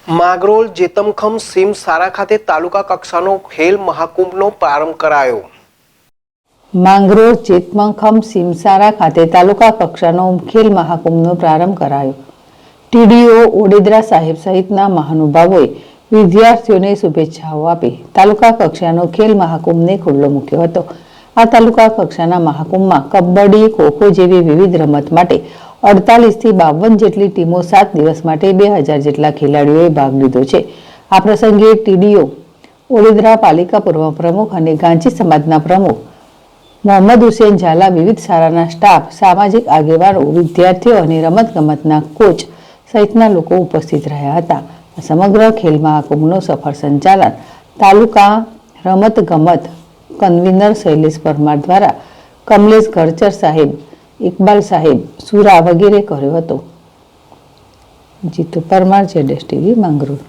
માંગરોળ જેતમખમ સીમ સારા ખાતે તાલુકા કક્ષાનો ખેલ મહાકુંભનો પ્રારંભ કરાયો. માંગરોળ જેતમખમ સીમસારા ખાતે તાલુકા કક્ષાનો ખેલ મહાકુંભનો પ્રારંભ કરાયો. ટીડીઓ ઓડેદરા સાહેબ સહિતના મહાનુભાવોએ વિદ્યાર્થીઓને શુભેચ્છાઓ આપી તાલુકા કક્ષાનો ખેલ મહાકુંભને ખુલ્લો મૂક્યો હતો. આ તાલુકા કક્ષાના મહાકુંભમાં કબડ્ડી, ખોખો જેવી વિવિધ રમત માટે 48 થી 52 જેટલી ટીમો 7 દિવસ માટે 2000 જેટલા ખેલાડીઓએ ભાગ લીધો છે. આ પ્રસંગે ટીડીઓ ઓડેદરા પાલિકા પૂર્વ પ્રમુખ અને ગાંચી સમાજના પ્રમુખ મોહમ્મદ હુસેન ઝાલા, વિવિધ શાળાના સ્ટાફ, સામાજિક આગેવાનો, વિદ્યાર્થીઓ અને રમતગમતના કોચ સહિતના લોકો ઉપસ્થિત રહ્યા હતા. સમગ્ર ખેલ મહાકુંભનો સફળ સંચાલન તાલુકા રમતગમત કન્વીનર શૈલેષ પરમાર દ્વારા કમલેશ ગરચર સાહેબ, ઇકબાલ સાહેબ, સુરા વગેરે કર્યો હતો. જીતુ પરમાર, ZSTV માંગરોળ.